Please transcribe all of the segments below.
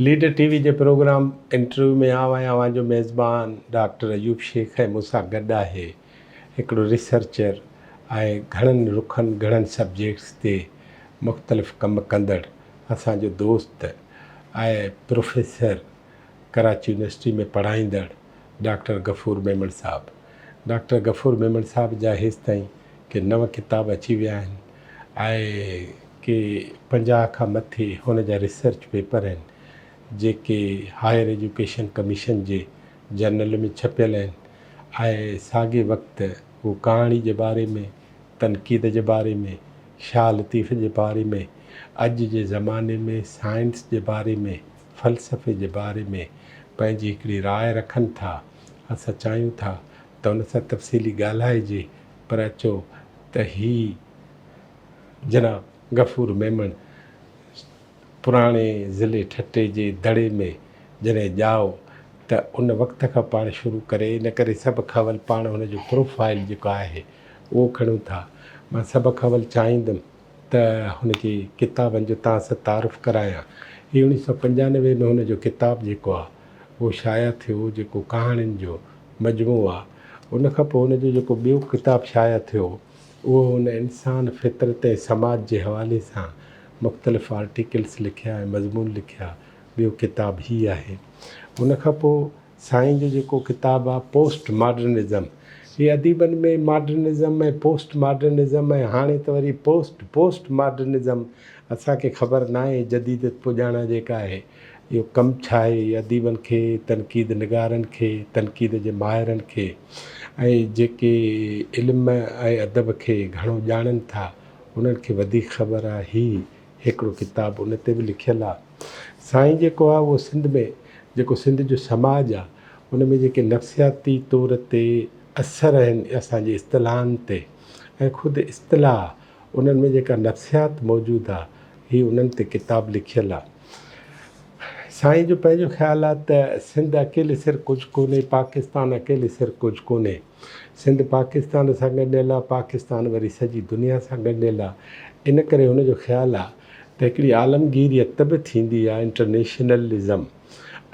Leader TV जे programme interview में आवां जो मेज़बान डॉक्टर अयूब शेख है मूंसां गॾु आहे हिकिड़ो रिसर्चर ऐं घणनि रुखनि घणनि सब्जेक्ट्स ते मुख़्तलिफ़ कम कंदड़ असांजो दोस्त ऐं प्रोफेसर कराची यूनिवर्सिटी में पढ़ाईंदड़ डॉक्टर गफ़ूर मेमण साहब। डॉक्टर गफ़ूर मेमण साहब जा हेसि ताईं कि 9 किताब अची विया आहिनि ऐं कि 50 खां मथे हुन जा रिसर्च पेपर आहिनि जेके हायर एजुकेशन कमीशन जे जर्नल में छपियल आहिनि ऐं साॻे वक़्तु उहो कहाणी जे बारे में, तनक़ीद जे बारे में, शाह लतीफ़ जे बारे में, अॼु जे ज़माने में साइंस जे बारे में, फ़लसफ़े जे बारे में पंहिंजी हिकिड़ी राय रखनि था। असां चाहियूं था त उन सां तफ़सीली ॻाल्हाइजे, पर अचो त ही जनाब गफ़ूर मेमण पुराणे ज़िले ठट्टे जे दड़े में जॾहिं ॼाओ त उन वक़्त खां पाण शुरू करे, इन करे सभु खां अवल पाण हुनजो प्रोफाइल जेको आहे उहो खणूं था। मां सभु खां अवल चाहींदुमि त हुनजी किताबनि जो तव्हां सां तारुफ़ करायां। हीउ 1995 में हुनजो किताबु जेको आहे उहो शाया थियो, जेको कहाणियुनि जो मजमू आहे। उन खां पोइ हुनजो जेको ॿियो किताबु शाया थियो उहो हुन इंसान फितरत ऐं समाज जे हवाले सां मुख़्तलिफ़ आर्टिकल्स लिखिया ऐं मज़मून लिखिया। ॿियो किताबु हीअ आहे। उन खां पोइ साईं जो जेको किताबु आहे पोस्ट मॉडर्निज़म, हीअ अदीबनि में मॉडर्निज़म ऐं पोस्ट मॉडर्निज़म ऐं हाणे त वरी पोस्ट मॉडर्निज़म असांखे ख़बर न आहे जदीदत पुॼाणा जेका आहे इहो कमु छा आहे। अदीबनि खे, तनक़ीद निगारनि खे, तनक़ीद जे माहिरनि खे ऐं जेके इल्म ऐं अदब खे घणो ॼाणनि था उन्हनि खे वधीक ख़बर आहे। ही हिकिड़ो किताबु उन ते बि लिखियलु आहे। साईं जेको आहे उहो सिंध में जेको सिंध जो समाज आहे उन में जेके नफ़्सियाती तौर ते असर आहिनि असांजे इस्तिलाहनि ते ऐं ख़ुदि इस्तिलाह उन्हनि में जेका नफ़्सियात मौजूदु आहे ही उन्हनि ते किताबु लिखियलु आहे। साईं जो पंहिंजो ख़्यालु आहे त सिंध अकेले सिर कुझु कोन्हे, पाकिस्तान अकेले सिर कुझु कोन्हे। सिंध पाकिस्तान सां गॾियल आहे, पाकिस्तान वरी सॼी दुनिया सां गॾियल आहे। इन करे हुनजो ख़्यालु आहे त हिकिड़ी आलमगीरियत बि थींदी आहे, इंटरनेशनलिज़म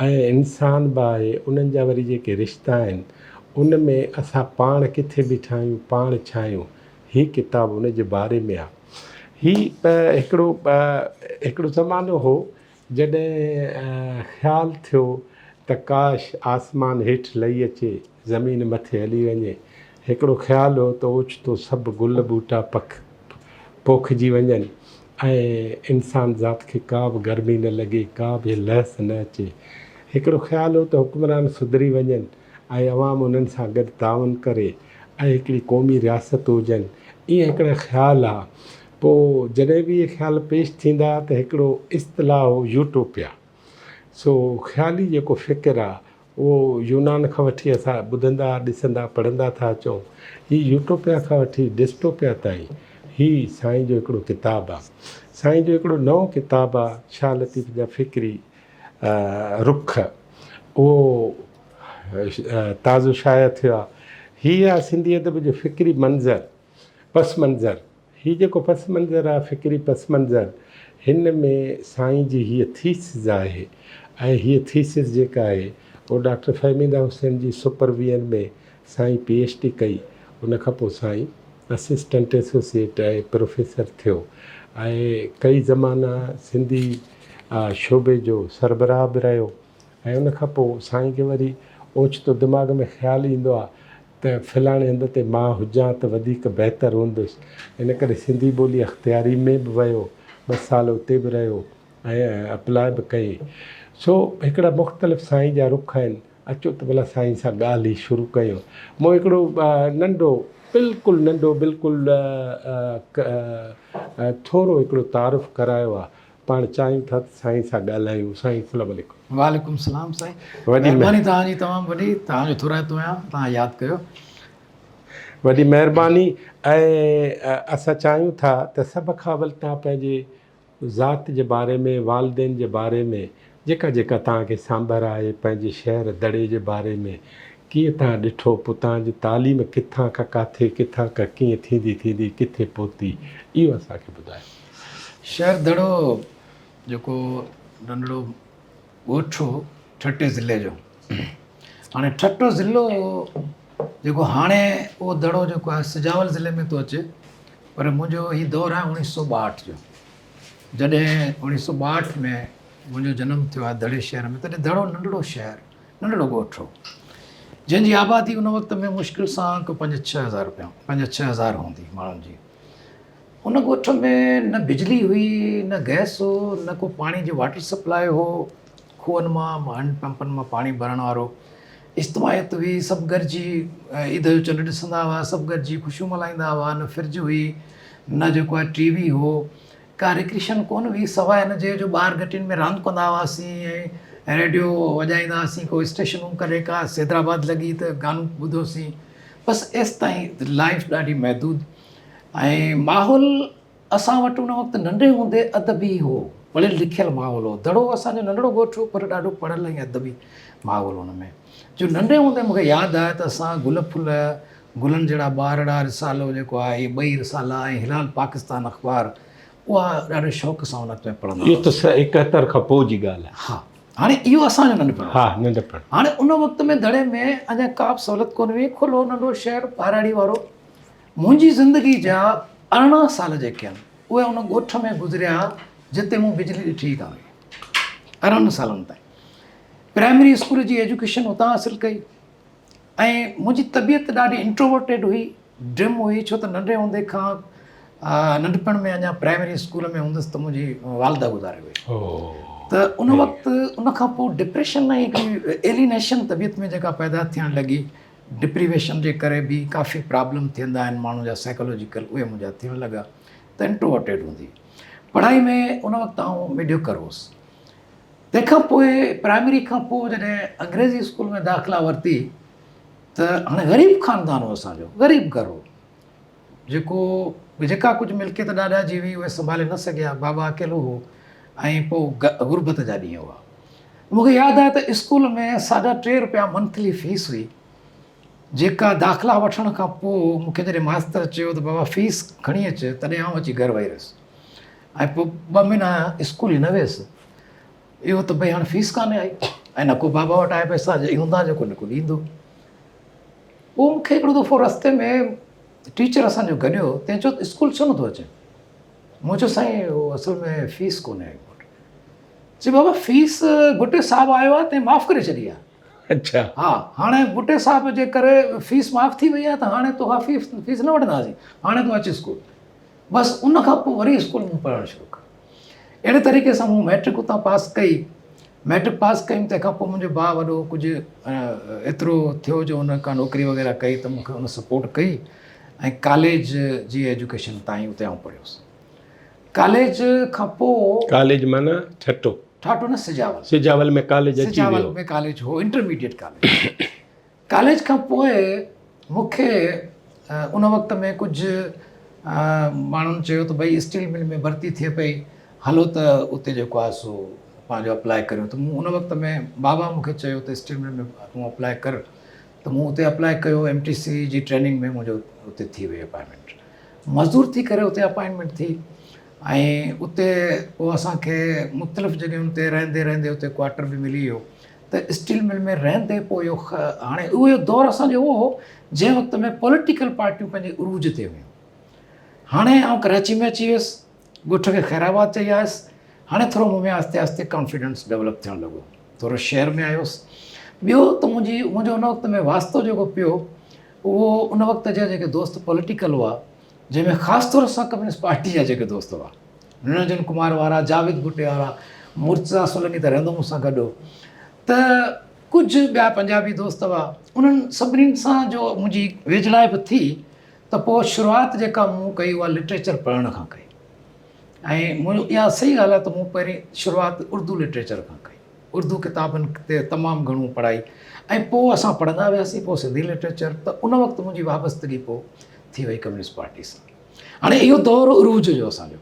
ऐं इंसान बि आहे। उन्हनि जा वरी जेके रिश्ता आहिनि उन में असां पाण किथे बीठा आहियूं, पाण छा आहियूं, हीअ किताबु उन जे बारे में आहे। हीअ हिकिड़ो ज़मानो हो जॾहिं ख़्यालु थियो त काश आसमान हेठि लही अचे, ज़मीन मथे हली वञे। हिकिड़ो ख़्यालु हो त ओचितो सभु गुल ॿूटा पोखिजी वञनि ऐं इंसान ज़ात खे का बि गर्मी न लॻे, का बि लहस न अचे। हिकिड़ो ख़्यालु हो त हुक्मरान सुधरी वञनि ऐं अवाम उन्हनि सां गॾु ताउन करे ऐं हिकिड़ी क़ौमी रियासत हुजनि। ईअं हिकिड़ा ख़्याल आहे। पोइ जॾहिं बि इहे ख़्याल पेश थींदा त हिकिड़ो इस्तिलाह हो यूटोपिया। सो ख़्याली जेको फ़िक्र आहे उहो यूनान खां वठी असां ॿुधंदा, ॾिसंदा, पढ़ंदा था अचूं। हीअ यूटोपिया खां वठी डिस्टोपिया ताईं ही साईं जो हिकिड़ो किताबु आहे। साईं जो हिकिड़ो नओं किताबु आहे शाह लतीफ़ जा फ़िक्री रुख, उहो ताज़ो शाया थियो आहे। हीअ आहे सिंधी अदब जो फ़िक्री मंज़र, पस मंज़र। हीअ जेको पस मंज़र आहे, फ़िक्री पस मंज़र, हिन में साईं जी हीअ थीसिस आहे ऐं हीअ थीसिस जेका आहे उहो डॉक्टर फ़हमीदा हुसैन जी सुपरविजन में साईं PhD कई। उन खां पोइ साईं असिस्टेंट एसोसिएट ऐं प्रोफेसर थियो ऐं कई ज़माना सिंधी शोबे जो सरबराह बि रहियो। ऐं उन खां पोइ साईं खे वरी ओचितो दिमाग़ में ख़्यालु ईंदो आहे त फलाणे हंध ते मां हुजां त वधीक बहितरु हूंदुसि। इन करे सिंधी ॿोली अख़्तियारी में बि वियो, 2 साल उते बि रहियो ऐं अप्लाए बि कई। सो हिकिड़ा मुख़्तलिफ़ साईं जा रुख आहिनि। अचो त भला साईं सां ॻाल्हि ई शुरू कयूं। मूं हिकिड़ो नंढो बिल्कुलु थोरो हिकिड़ो तारुफ़ करायो आहे। पाण चाहियूं था त साईं सां ॻाल्हायूं। साईं अस्सलामु अलैकुम। वालेकुम सलाम साईं, वॾी महिरबानी तव्हांजी तमामु वॾी, तव्हांजो थोराइतो आहियां, तव्हां यादि कयो। वॾी महिरबानी। ऐं असां चाहियूं था त सभ खां अवल तव्हां पंहिंजे ज़ात जे बारे में, वालदेन जे बारे में, जेका तव्हांखे सांभर आहे, पंहिंजे शहर दड़े जे बारे में कीअं तव्हां ॾिठो, पोइ तव्हांजी तालीम किथां खां किथे, किथां खां कीअं थींदी किथे पहुती, इहो असांखे ॿुधायो। शहर दड़ो जेको नंढड़ो ॻोठ हो ठटे ज़िले जो। हाणे ठटो ज़िलो जेको हाणे उहो दड़ो जेको आहे सिजावल ज़िले में थो अचे, पर मुंहिंजो हीउ दौरु आहे 1962 जो। जॾहिं 1962 में मुंहिंजो जनमु थियो आहे दड़े शहर में, तॾहिं दड़ो नंढड़ो शहर, नंढड़ो ॻोठ हो, जंहिंजी आबादी उन वक़्त में मुश्किल सां को 5-6 हज़ार रुपया 5-6 हज़ार हूंदी माण्हुनि जी। उन ॻोठ में न बिजली हुई, न गैस हो, न को पाणी जो वाटर सप्लाई हो, खूहनि मां हैंड पंपनि मां पाणी भरण वारो, इज्तिमायत हुई, सभु गॾिजी ईद जो चंडु ॾिसंदा हुआ, सभु गॾिजी ख़ुशियूं मल्हाईंदा हुआ। न फ्रिज हुई, न जेको आहे टीवी हो, का रिक्रिएशन कोन हुई सवाइ हिन जे जो ॿार घटियुनि में रांदि कंदा हुआसीं ऐं रेडियो वॼाईंदा हुआसीं, को स्टेशनूं करे का हैदराबाद लॻी त गानो ॿुधोसीं, बसि एसि ताईं लाइफ ॾाढी महदूद। ऐं माहौल असां वटि उन वक़्तु नंढे हूंदे अदबी हो, पढ़ियलु लिखियलु माहौल हो। दड़ो असांजो नंढड़ो ॻोठ हो, पर ॾाढो पढ़ियलु ऐं अदबी माहौल हुन में। जो नंढे हूंदे मूंखे यादि आहे त असां गुल फुल, गुलनि जहिड़ा ॿारड़ा रिसालो जेको आहे, इहे ॿई रिसाला ऐं हिलाल पाकिस्तान अख़बार, उहा ॾाढे शौक़ सां हुन में पढ़ंदा इहो त 71 खां पोइ जी ॻाल्हि आहे। हा, हाणे इहो असांजो नंढपण। हा, नंढपण। हाणे उन वक़्त में दड़े में अञा का बि सहूलियत कोन हुई, खुलो नंढो शहर पहाड़ी वारो। मुंहिंजी ज़िंदगी जा 18 साल जेके आहिनि उहे उन ॻोठ में गुज़रिया जिते मूं बिजली ॾिठी कान हुई। 18 सालनि ताईं प्राइमरी स्कूल जी एजुकेशन हुतां हासिलु कई। ऐं मुंहिंजी तबियत ॾाढी इंट्रोवर्टेड हुई, ड्रिम हुई, छो त नंढे हूंदे खां नंढपण में अञा प्राइमरी स्कूल में हूंदसि त मुंहिंजी वालदा गुज़ारे हुई। त उन वक़्तु उन खां पोइ डिप्रेशन ऐं हिकिड़ी एलिनेशन तबियत में जेका पैदा थियणु लॻी, डिप्रीवेशन जे करे बि काफ़ी प्रॉब्लम थींदा आहिनि माण्हू जा साइकोलॉजिकल, उहे मुंहिंजा थियणु लॻा। त इंट्रोवर्टेड हूंदी पढ़ाई में उन वक़्तु आउं मीडियोकर हुउसि। तंहिंखां पोइ प्राइमरी खां पोइ जॾहिं अंग्रेज़ी स्कूल में दाख़िला वरिती त हाणे ग़रीब ख़ानदान हो असांजो, ग़रीब घर हो, जेका कुझु मिल्कियत ॾाॾा जी हुई उहे संभाले न सघिया, बाबा अकेलो हो ऐं पोइ गुरबत जा ॾींहं हुआ। मूंखे यादि आहे त स्कूल में ₹3.5 मंथली फीस हुई, जेका दाख़िला वठण खां पोइ मूंखे जॾहिं मास्तर चयो त बाबा फीस खणी अचु, तॾहिं आउं अची घरु वेही रहियुसि ऐं पोइ 2 महीना स्कूल ई न वियसि। इहो त भई हाणे फीस कान्हे आई ऐं न को बाबा वटि आहे पैसा हूंदा जेको न को ॾींदो। पोइ मूंखे हिकिड़ो दफ़ो रस्ते में टीचर असांजो गॾियो, तंहिं चयो स्कूल छो नथो अचे? मूं चयो साईं उहो असल में फीस कोन्हे आई वटि। चई बाबा फीस बुटे साहिबु आयो आहे, तंहिं माफ़ु करे छॾी आहे। अच्छा। हा, हाणे बुटे साहिब जे करे फीस माफ़ु थी वई आहे, त हाणे तोखां फीस न वठंदासीं, हाणे तूं अचु स्कूल। बसि उन खां पोइ वरी स्कूल में पढ़णु शुरू कयो। अहिड़े तरीक़े सां मूं मैट्रिक उतां पास कई। मैट्रिक पास कयमि, तंहिंखां पोइ मुंहिंजो भाउ वॾो कुझु एतिरो थियो जो हुन का नौकिरी वग़ैरह कई त मूंखे हुन सपोर्ट कई ऐं कॉलेज जी एजुकेशन ताईं उते आउं पढ़ियोसि। कॉलेज खां पोइ कॉलेज माना ठाठो न सिजावल, सिजावल में कॉलेज अची सिजावल वियो। में कॉलेज हो, इंटरमीडिएट कॉलेज। कॉलेज खां पोइ मूंखे उन वक़्त में कुझु माण्हुनि चयो त भई स्टील मिल में भर्ती थिए पई, हलो त उते जेको आहे सो पंहिंजो अप्लाई करियो। त मूं उन वक़्त में बाबा मूंखे चयो त स्टील मिल में तूं अप्लाई कर, त मूं उते अप्लाई कयो। MTC जी ट्रेनिंग में मुंहिंजो उते थी वई अपॉइंटमेंट, मज़दूर थी करे उते अपॉइंटमेंट थी। ऐं उते पोइ असांखे मुख़्तलिफ़ जॻहियुनि ते रहंदे उते क्वार्टर बि मिली वियो। त स्टील मिल में रहंदे पोइ इहो हाणे उहो दौरु असांजो उहो हो जंहिं वक़्त में पॉलिटिकल पार्टियूं पंहिंजे उरूज ते हुयूं। हाणे आउं कराची में अची वियुसि, ॻोठ खे ख़ैराबाद चई आयुसि। हाणे थोरो मूं में आस्ते आस्ते कॉन्फिडेंस डेवलप थियणु लॻो, थोरो शहर में आयुसि। ॿियो त मुंहिंजो उन वक़्त में वास्तो जेको पियो उहो उन वक़्त जा जेके दोस्त पॉलिटिकल हुआ, जंहिंमें ख़ासि तौर सां कम्युनिस्ट पार्टी जा जेके दोस्त हुआ, निरंजन कुमार वारा, जावेद भुट्टे वारा, मुर्तज़ा सोलंकी त रहंदो मूंसां गॾु, त कुझु ॿिया पंजाबी दोस्त हुआ। उन्हनि सभिनीनि सां जो मुंहिंजी वेझिड़ाइप थी त पोइ शुरूआति जेका मूं कई उहा लिटरेचर पढ़ण खां कई। ऐं मुंहिंजो इहा सही ॻाल्हि आहे त मूं पहिरीं शुरूआति उर्दू लिटरेचर खां कई, उर्दू किताबनि ते तमामु घणो पढ़ाई ऐं पोइ असां पढ़ंदा वियासीं, पोइ सिंधी लिटरेचर। त उन वक़्तु मुंहिंजी वाबस्तगी पोइ थी वई कम्युनिस्ट पार्टी सां। हाणे इहो दौरु उरूज जो असांजो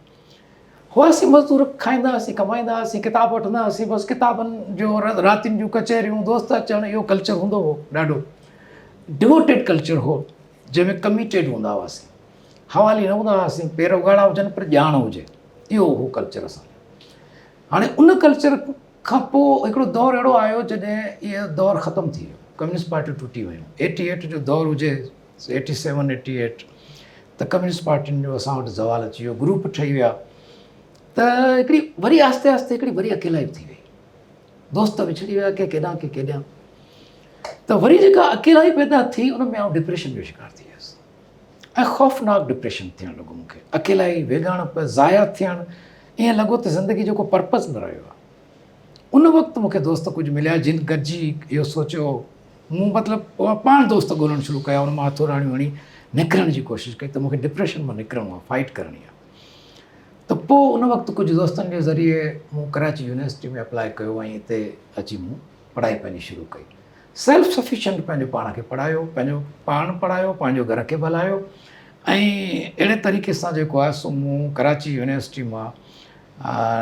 हुआसीं, मज़दूर खाईंदा हुआसीं, कमाईंदा हुआसीं, किताब वठंदा हुआसीं, बसि किताबनि जो रातियुनि जूं कचहरियूं, दोस्त अचणु, इहो कल्चर हूंदो हो। ॾाढो डिवोटेड कल्चर हो जंहिंमें कमिटेड हूंदा हुआसीं, हवाली न हूंदा हुआसीं, पेर उघाड़ा हुजनि पर ॼाण हुजे, इहो हो कल्चर असांजो। हाणे उन कल्चर खां पोइ हिकिड़ो दौरु अहिड़ो आयो जॾहिं इहो दौरु ख़तमु थी वियो, कम्युनिस्ट पार्टियूं टुटी वियूं। 88 जो दौरु हुजे, 87 88, त कम्युनिस्ट पार्टियुनि जो असां वटि ज़वाल अची वियो, ग्रुप ठही विया। त हिकिड़ी वरी आहिस्ते आहिस्ते हिकिड़ी वरी अकेलाई थी वई, दोस्त विछड़ी विया, के केॾां के केॾां। त वरी जेका अकेलाई पैदा थी उन में आउं डिप्रेशन जो शिकार थी वियुसि ऐं ख़ौफ़नाक डिप्रेशन थियणु लॻो मूंखे। अकेलाई, वेगाणप, ज़ाया थियणु, ईअं लॻो त ज़िंदगी जो को पर्पज़ न रहियो आहे। उन वक़्तु मूंखे दोस्त कुझु मिलिया जिन गॾिजी इहो सोचियो, मूं मतिलबु पाण दोस्त ॻोल्हणु शुरू कया, उन मां हथोराणियूं हणी निकिरण जी कोशिशि कई त मूंखे डिप्रेशन मां निकिरणो आहे, फाइट करणी आहे। त पोइ उन वक़्तु कुझु दोस्तनि जे ज़रिए मूं कराची यूनिवर्सिटी में अप्लाई कयो ऐं हिते अची मूं पढ़ाई पंहिंजी शुरू कई। सेल्फ सफिशिएंट पंहिंजो पाण खे पढ़ायो, पंहिंजो पाण पढ़ायो, पंहिंजो घर खे हलायो ऐं अहिड़े तरीक़े सां जेको आहे सो मूं कराची यूनिवर्सिटी मां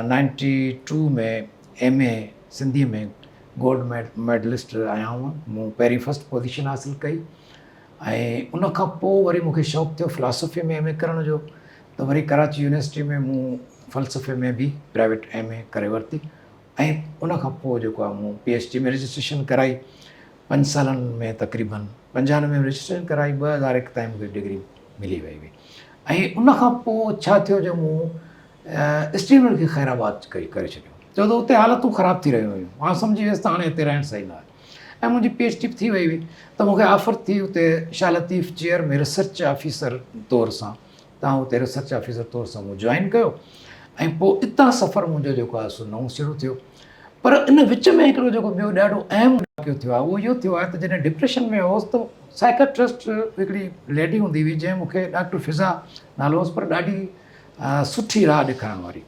92 में MA सिंधी में गोल्ड मेडलिस्ट आया हुआ। मूं पहिरीं फर्स्ट पोजीशन हासिलु कई ऐं उन खां पोइ वरी मूंखे शौक़ु थियो फ़िलासफ़ी में MA करण जो, त वरी कराची यूनिवर्सिटी में मूं फ़लसफ़े में बि प्राइवेट MA करे वरिती ऐं उन खां पोइ जेको आहे मूं PhD में रजिस्ट्रेशन कराई। 5 सालनि में तक़रीबन 95 में रजिस्ट्रेशन कराई, 2001 ताईं मूंखे डिग्री मिली वई हुई। ऐं उन खां पोइ छा थियो जो मूं स्टीमर खे ख़ैराबाद करे छॾियो, छो त उते हालतूं ख़राबु थी रहियूं हुयूं। मां सम्झी वियुसि त हाणे हिते रहणु सही न आहे ऐं मुंहिंजी PhD थी वई हुई। त मूंखे ऑफर थी उते शाह लतीफ़ चेयर में रिसर्च ऑफिसर तौर सां, तव्हां उते रिसर्च ऑफिसर तौर सां मूं जॉइन कयो ऐं पोइ इतां सफ़र मुंहिंजो जेको आहे सो नओं शुरू थियो। पर इन विच में हिकिड़ो जेको ॿियो ॾाढो अहम वाक़ियो थियो आहे उहो इहो थियो आहे त जॾहिं डिप्रेशन में हुउसि त साइकेट्रिस्ट हिकिड़ी लेडी हूंदी हुई जंहिं मूंखे डॉक्टर फिज़ा नालो हुउसि, पर ॾाढी सुठी राह ॾेखारण वारी।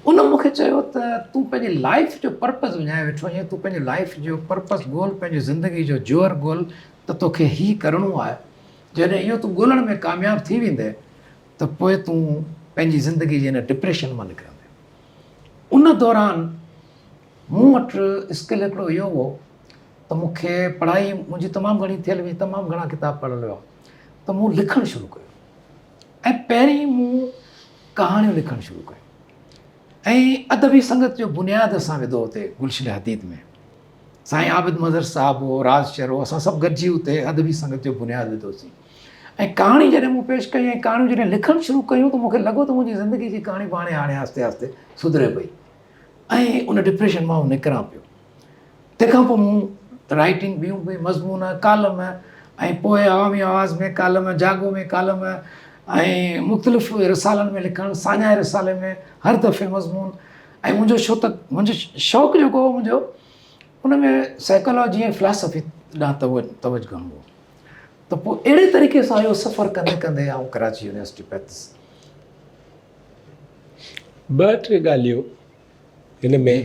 उन मूंखे चयो त तूं पंहिंजी लाइफ जो पर्पज़ विञाए वेठो आहीं, तूं पंहिंजी लाइफ जो पर्पज़ ॻोल्ह, पंहिंजी ज़िंदगी जो जोर ॻोल्ह त तोखे हीउ करिणो आहे। जॾहिं इहो तूं ॻोल्हण में कामयाबु थी वेंदे त पोइ तूं पंहिंजी ज़िंदगी जे हिन डिप्रेशन मां निकिरंदे। उन दौरान मूं वटि स्किल हिकिड़ो इहो हो त मूंखे पढ़ाई मुंहिंजी तमामु घणी थियल हुई, तमामु घणा किताब पढ़ियल हुआ, त मूं लिखणु शुरू कयो ऐं पहिरीं मूं कहाणियूं लिखणु शुरू कयूं ऐं अदबी संगत जो बुनियादु असां विधो हुते गुलशन हदीद में। साईं आबिद मज़र साहिबु हो, राज शहर हो, असां सभु गॾिजी हुते अदबी संगत जो बुनियादु विधोसीं ऐं कहाणी जॾहिं मूं पेश कई ऐं कहाणियूं जॾहिं लिखणु शुरू कयूं त मूंखे लॻो त मुंहिंजी ज़िंदगी जी कहाणी पाणे हाणे आहिस्ते आहिस्ते सुधरे पई ऐं उन डिप्रेशन मां निकिरां पियो। तंहिंखां पोइ मूं राइटिंग ॿियूं बि मज़मून, कालम ऐं पोइ अवामी आवाज़ में कालम, जागो में कालम ऐं मुख़्तलिफ़ रिसालनि में लिखणु, साञाए रिसाले में हर दफ़े मज़मून। ऐं मुंहिंजो छो त मुंहिंजो शौक़ु जेको हो मुंहिंजो उन में साइकोलॉजी ऐं फ़िलासफ़ी ॾांहुं तवजु घणो हो। त पोइ अहिड़े तरीक़े सां इहो सफ़र कंदे कंदे आउं कराची यूनिवर्सिटी पहुतुसि। 2-3 ॻाल्हियूं हिन में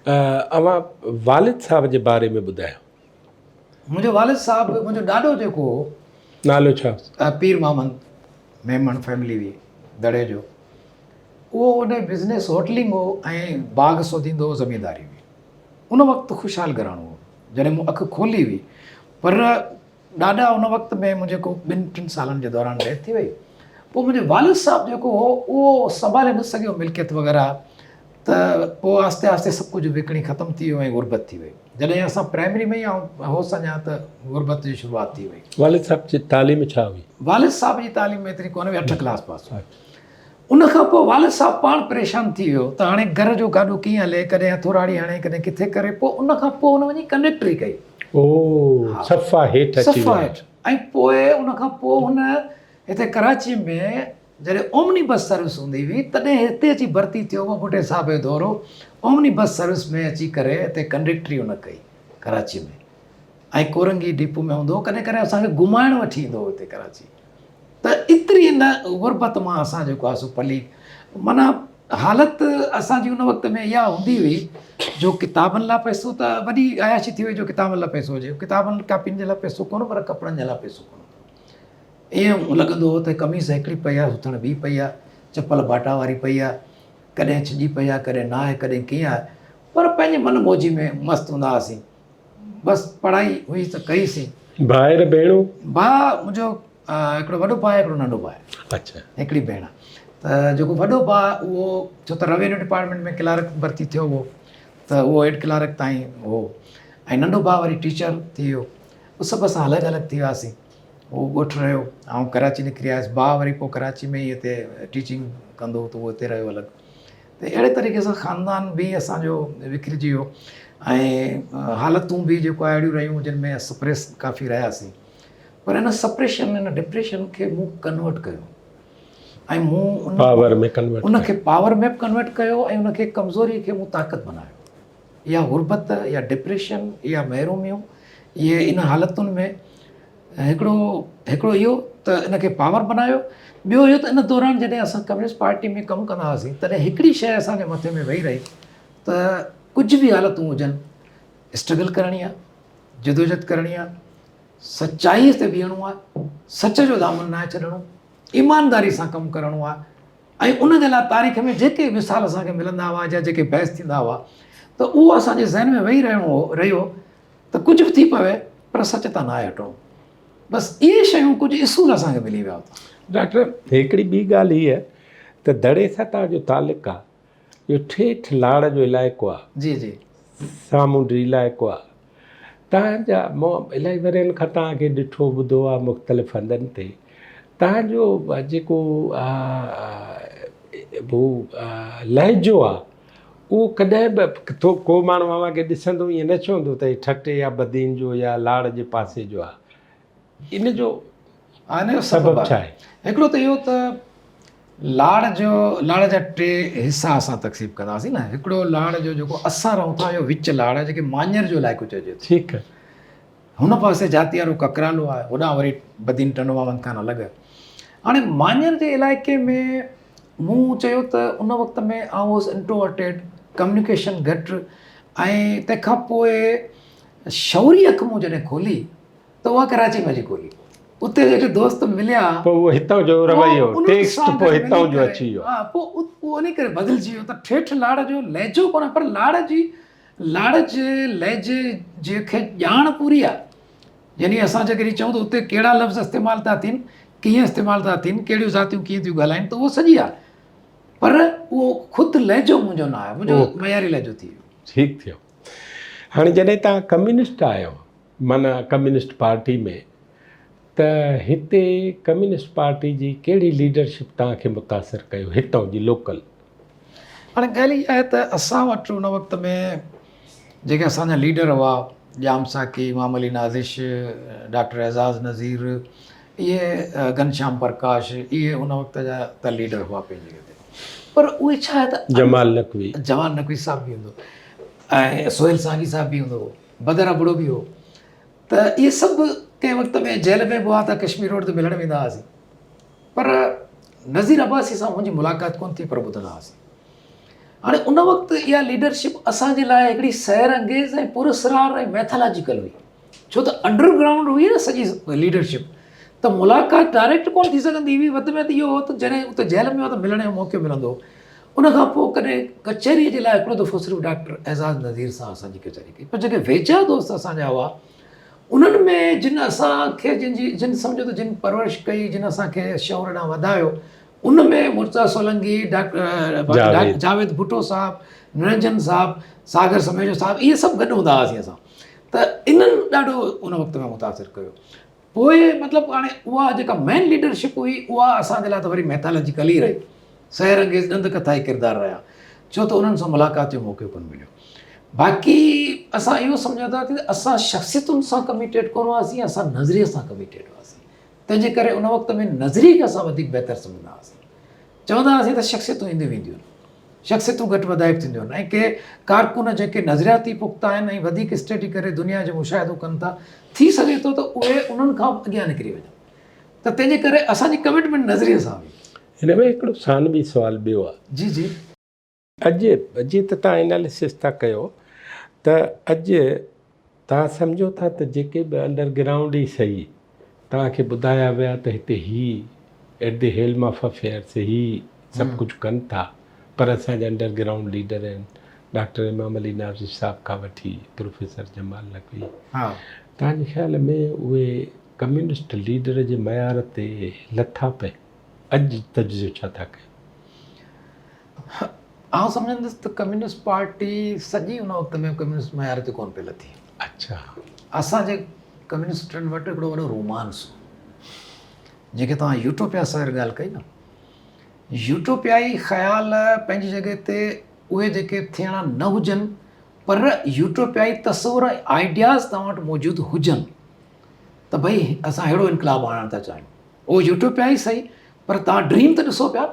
अवां वालिद साहब जे बारे में ॿुधायो। मुंहिंजो वालिद साहिबु, मुंहिंजो ॾाॾो जेको हो, नालो छा? पीर मोहम्मद मेमन फैमिली हुई दड़े जो, उहो उन बिज़नेस होटलिंग हो ऐं बाग़ सोधींदो हो, ज़मींदारी हुई। उन वक़्तु ख़ुशहाल घराणो हो जॾहिं मूं अखि खोली हुई, पर ॾाॾा उन वक़्त में मुंहिंजे को 2-3 सालनि जे दौरान डेथ थी वई। पोइ मुंहिंजो वालिद साहिबु जेको हो उहो संभाले न सघियो मिल्कियत वग़ैरह, त पोइ आहिस्ते आहिस्ते सभु कुझु विकिणी ख़तमु थी वियो ऐं गुरबत थी वई। जॾहिं असां प्राइमरी में ई होसि अञा त गुरबत जी शुरूआति थी वई। वालिद साहब जी तालीम छा हुई? वालिद साहब जी तालीम एतिरी कोन हुई, 8 क्लास पास। उन खां पोइ वालिद साहब पाण परेशान थी वियो त हाणे घर जो गाॾो कीअं हले, कॾहिं हथोराड़ी हणे, कॾहिं किथे करे। पोइ उन खां पोइ हुन वञी कंडक्टरी कई। सफ़ा हेठि अची सफ़ा हेठि। ऐं पोइ उन खां पोइ हुन हिते कराची में जॾहिं ओमनी बस सर्विस हूंदी हुई तॾहिं हिते अची भर्ती थियो हो। भुटे साहिब जो दौरो ओमनी बस सर्विस में अची करे हिते कंडक्टरी हुन कई कराची में, ऐं कोरंगी डिपो में हूंदो, कॾहिं कॾहिं असांखे घुमाइण वठी ईंदो हो हिते कराची। त एतिरी न गुरबत मां असां जेको आहे सो पली, माना हालत असांजी उन वक़्त में इहा हूंदी हुई जो किताबनि लाइ पैसो त वॾी अयाशी थी वई जो किताबनि लाइ पैसो हुजे, किताबनि कापियुनि जे लाइ पैसो कोन, पर कपिड़नि जे लाइ पैसो कोन। ईअं लॻंदो हो त कमीज़ हिकिड़ी पई आहे, सुथण ॿी पई आहे, चपल बाटा वारी पई आहे, कॾहिं छिॼी पई आहे, कॾहिं न आहे, कॾहिं कीअं आहे, पर पंहिंजे मन मौजी में मस्तु हूंदा हुआसीं। बसि पढ़ाई हुई त कईसीं। भाउर भेणूं? भाउ मुंहिंजो हिकिड़ो वॾो भाउ, हिकिड़ो नंढो भाउ। अच्छा। हिकिड़ी भेण। त जेको वॾो भाउ उहो छो त रेवेन्यू डिपार्टमेंट में क्लार्क भर्ती थियो हो, त उहो हेड क्लार्क ताईं हो, ऐं नंढो भाउ वरी टीचर थी वियो। उहे सभु असां अलॻि अलॻि थी वियासीं। उहो ॻोठु रहियो, ऐं कराची निकिरी आयुसि। भाउ वरी पोइ कराची में ई हिते टीचिंग कंदो हो, त उहो हिते रहियो अलॻि। त अहिड़े तरीक़े सां ख़ानदान बि असांजो विकिरजी वियो, ऐं हालतूं बि जेको आहे अहिड़ियूं रहियूं जिन में सप्रेस काफ़ी रहियासीं। पर हिन सप्रेशन, हिन डिप्रेशन खे मूं कन्वर्ट कयो, ऐं मूं पावर में कन्वर्ट उनखे पावर में बि कन्वर्ट कयो, ऐं उनखे कमज़ोरी खे मूं ताक़त बनायो। या गुरबत, या डिप्रेशन, या महिरूमियूं, इहे इन हालतुनि में हिकिड़ो इहो त इनखे पावर बनायो। ॿियो इहो त इन दौरान जॾहिं असां कम्युनिस्ट पार्टी में कमु कंदा हुआसीं, तॾहिं हिकिड़ी शइ असांजे मथे में वेही रही त कुझु बि हालतूं हुजनि, स्ट्रगल करणी आहे, जदोजहद करणी आहे, सचाईअ ते बीहणो आहे, सच जो दामन न छॾणो, ईमानदारी सां कमु करिणो आहे। ऐं उन जे लाइ तारीख़ में जेके मिसाल असांखे मिलंदा हुआ या जेके बहस थींदा हुआ, त उहो असांजे ज़हन में वेही रहियो त कुझु बि थी पवे पर सच तां न आहे हटणो। बसि इहे शयूं कुझु इसूल असांखे मिली विया हुआ। डॉक्टर, हिकिड़ी ॿी ॻाल्हि हीअ त दड़े सां तव्हांजो तालुक़ु आहे, इहो ठेठ लाड़ जो इलाइक़ो आहे, जी जी, सामूंडी इलाइक़ो आहे। तव्हांजा इलाही वरियनि खां तव्हांखे ॾिठो ॿुधो आहे मुख़्तलिफ़ हंधनि ते, तव्हांजो जेको लहजो आहे उहो कॾहिं बि को माण्हू अव्हांखे ॾिसंदो ईअं न चवंदो त हीउ ठटे या बदीन जो या लाड़ जे पासे जो आहे। इन जो सबबु छा आहे? हिकिड़ो त इहो त लाड़ जा टे हिसा असां तक़सीम कंदासीं न। हिकिड़ो लाड़ जो जेको असां रहूं था, इहो विच लाड़ जेके मांझर जो इलाइक़ो चइजे थो। ठीकु आहे। हुन पासे जाती वारो ककरालो आहे, होॾां वरी बदीन टंडोवावन खां अलॻि। हाणे मांझर जे इलाइक़े में मूं चयो त उन वक़्त में आई वॉज़ इंट्रोवर्टेड, कम्युनिकेशन घटि, ऐं तंहिंखां पोइ शौरी अखि मूं जॾहिं खोली त उहा कराची में जी खोली। उते जेके दोस्त मिलिया, पोइ उहो हितां जो रवैयो टेक्स्ट पोइ हितां जो अची वियो। हा, पोइ उहो इन करे बदिलजी वियो त ठेठ लाड़ जो लहजो कोन्हे, पर लाड़ जे लहजे जंहिंखे ॼाण पूरी आहे। यानी असां जेकॾहिं चऊं त उते कहिड़ा लफ़्ज़ इस्तेमालु था थियनि, कीअं इस्तेमालु था थियनि, कहिड़ियूं ज़ातियूं कीअं थियूं ॻाल्हाइनि, त उहो सॼी आहे। पर उहो ख़ुदि लहजो मुंहिंजो न आहे, मुंहिंजो मयारी लहजो थी वियो। ठीकु थियो। हाणे जॾहिं तव्हां कम्युनिस्ट आहियो, माना कम्युनिस्ट पार्टी में, त हिते कम्युनिस्ट पार्टी जी कहिड़ी लीडरशिप तव्हांखे मुतासिर कयो हितां जी लोकल? हाणे ॻाल्हि इहा आहे त असां वटि उन वक़्त में जेके असांजा लीडर हुआ, जाम साकी, इमाम अली नाज़िश, डॉक्टर एज़ाज़ नज़ीर, इहे घनश्याम प्रकाश, इहे उन वक़्त जा त लीडर हुआ पंहिंजी जॻह ते। पर उहे छा आहे त जमाल नक़वी साहब बि हूंदो, ऐं सोहेल सांगी साहब बि हूंदो, बदर अबड़ो बि हो। त इहे सभु कंहिं वक़्त में जेल में बि हुआ त कश्मीर रोड ते मिलण वेंदा हुआसीं। पर नज़ीर अब्बासी सां मुंहिंजी मुलाक़ात कोन थी, पर ॿुधंदा हुआसीं। हाणे उन वक़्तु इहा लीडरशिप असांजे लाइ हिकिड़ी सैर अंगेज़ ऐं पुरस्रार ऐं मैथोलॉजिकल हुई, छो त अंडरग्राउंड हुई न सॼी लीडरशिप। त मुलाक़ात डायरेक्ट कोन थी सघंदी हुई, वधि में वधि इहो हो त जॾहिं उते जेल में हो त मिलण जो मौक़ो मिलंदो। उन खां पोइ कॾहिं कचहरीअ जे लाइ हिकिड़ो दफ़ो सिर्फ़ु डॉक्टर एज़ाज़ नज़ीर सां असांजी कचहरी कई। पर जेके वेझा दोस्त असांजा हुआ, उन्हनि में जिन असांखे जिन सम्झो त जिन परवरिश कई, जिन असांखे शौर ॾांहुं वधायो, उन में मुर्तज़ा सोलंकी, डॉक्टर जावेद भुट्टो साहब, निरंजन साहब, सागर समेजो साहब, इहे सभु गॾु हूंदा हुआसीं असां। त इन्हनि ॾाढो उन वक़्त में मुतासिर कयो। पोइ मतिलबु हाणे उहा जेका मेन लीडरशिप हुई, उहा असांजे लाइ त वरी मैथोलॉजिकल ई रही, सैर अंगेज़ ॾंद कथाई किरदारु रहिया, छो त उन्हनि सां मुलाक़ात जो मौक़ो कोन मिलियो। बाक़ी असां इहो सम्झंदा हुआसीं त असां शख़्सियतुनि सां कमिटेड कोन हुआसीं, असां नज़रिए सां कमिटेड हुआसीं। तंहिंजे करे उन वक़्त में नज़रिए खे असां वधीक बहितरु सम्झंदा हुआसीं। चवंदा हुआसीं त शख़्सियतूं ईंदियूं वेंदियूं आहिनि, शख़्सियतूं घटि वधाइब थींदियूं आहिनि, ऐं के कारकुन जेके नज़रियाती पुख़्ता आहिनि ऐं वधीक स्टडी करे दुनिया जो मुशाहिदो कनि था, थी सघे थो त उहे उन्हनि खां अॻियां निकिरी वञनि। त तंहिंजे करे असांजी कमिटमेंट नज़रिए सां हुई। हिन में हिकिड़ो सानवी सुवालु ॿियो आहे। जी जी। अॼु त तव्हां एनालिसिस था कयो त अॼु तव्हां सम्झो था त जेके बि अंडरग्राउंड ई सही तव्हांखे ॿुधाया विया त हिते ही at the helm of affairs ही सभु कुझु कनि था, पर असांजा अंडरग्राउंड लीडर आहिनि, डॉक्टर इमाम अली नाज़िश साहब खां वठी प्रोफेसर जमाल नक़वी, हा, तव्हांजे ख़्याल में उहे कम्युनिस्ट लीडर जे मयार ते लथा पए? अॼु तजुर्बो छा था कयो? आउं सम्झंदुसि त कम्युनिस्ट पार्टी सॼी उन वक़्त में कम्युनिस्ट मयार ते कोन पई लथी। अच्छा। असांजे कम्युनिस्टनि वटि हिकिड़ो वॾो रोमांस हो। जेके तव्हां यूटोपिया सर ॻाल्हि कई न, यूटोपियाई ख़्याल पंहिंजी जॻह ते उहे जेके थियणा न हुजनि, पर यूटोपियाई तस्वुर आइडियाज़ तव्हां वटि मौजूदु हुजनि त भई असां अहिड़ो इनकलाब आणणु था चाहियूं। उहो यूटोपियाई सही, पर तव्हां ड्रीम त ॾिसो पिया।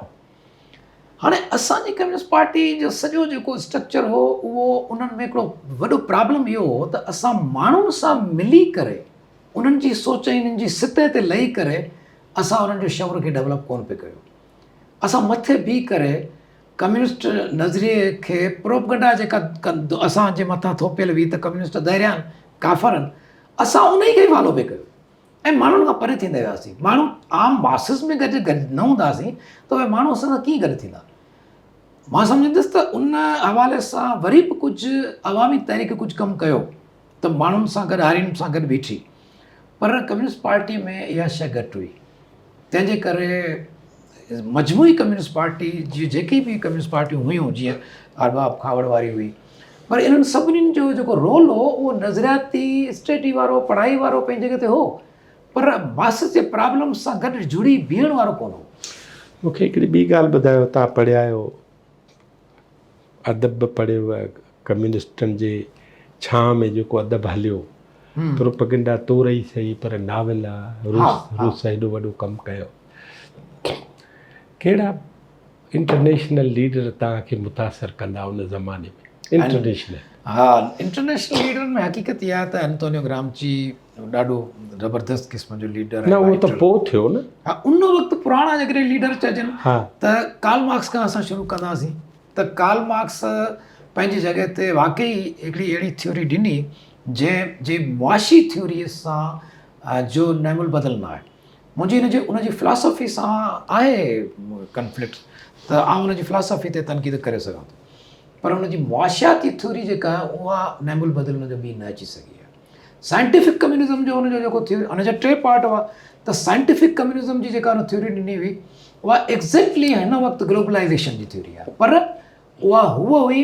हाणे असांजी कम्युनिस्ट पार्टी जो सॼो जेको स्ट्रक्चर हो, उहो उन्हनि में हिकिड़ो वॾो प्रॉब्लम इहो हो त असां माण्हुनि सां मिली करे उन्हनि जी सोच ऐं उन्हनि जी सितह ते लही करे असां उन्हनि जो शौर खे डेवलप कोन पिया कयूं। असां मथे बीह करे कम्युनिस्ट नज़रिए खे प्रोपगंडा जेका असांजे मथां थोपियल हुई त कम्युनिस्ट दरिया आहिनि, काफ़र आहिनि, असां उन ई खे फॉलो पिया कयूं ऐं माण्हुनि खां परे थींदा वियासीं। माण्हू आम मासिस में गॾु न हूंदासीं त उहे माण्हू असां सां कीअं गॾु थींदा। मां सम्झंदुसि त उन हवाले सां वरी बि कुझु अवामी तहरीक कुझु कमु कयो त माण्हुनि सां गॾु हारियुनि सां गॾु बीठी, पर कम्युनिस्ट पार्टी में इहा शइ घटि हुई। तंहिंजे करे मजमूई कम्युनिस्ट पार्टी जी जेकी बि कम्युनिस्ट पार्टियूं हुयूं, जीअं अरबाब खावड़ वारी हुई, पर इन्हनि सभिनीनि जो जेको रोल हो उहो नज़रियाती स्टडी वारो, पढ़ाई वारो पंहिंजी जॻह ते हो, पर मासिस जे प्रॉब्लम सां गॾु जुड़ी बीहण वारो कोन हो। मूंखे हिकिड़ी ॿी ॻाल्हि ॿुधायो, तव्हां पढ़िया आहियो, अदब पढ़ियो, कम्युनिस्टनि जे छां में जेको अदब हलियो, प्रोपगंडा तोड़ ई सही, पर नावल रूस हेॾो वॾो कमु कयो। कहिड़ा इंटरनेशनल लीडर तव्हांखे मुतासिर कंदा उन ज़माने में? इंटरनेशनल, हा, इंटरनेशनल लीडर में हक़ीक़त इहा आहे त एंटोनियो ग्रामची ॾाढो ज़बरदस्त क़िस्म जो लीडर न, उहो त पोइ थियो न। हा, उन वक़्तु पुराणा जेकॾहिं लीडर चइजनि त कार्ल मार्क्स खां असां शुरू कंदासीं त कार्ल मार्क्स पंहिंजी जॻह ते वाकई हिकिड़ी अहिड़ी थ्योरी ॾिनी जंहिं मुआशी थ्योरीअ सां जो नैमुल बदल न आहे। मुंहिंजी उनजी फ़िलासफ़ी सां आहे कन्फ्लिक्ट, त आउं उनजी फ़िलासफ़ी ते तनक़ीद करे सघां थो, पर उनजी मुआशियाती थ्योरी जेका आहे उहा नैमुल बदल उनजो ॿी न अची सघी आहे। साइंटिफिक कम्युनिज़म जो उनजो जेको थ्योरी, उनजा 3 पार्ट हुआ त साइंटिफिक कम्युनिज़म जी जेका उन थ्योरी ॾिनी हुई उहा एग्ज़ैक्टली हिन वक़्तु ग्लोबलाइज़ेशन जी थ्योरी आहे, पर उहा हुई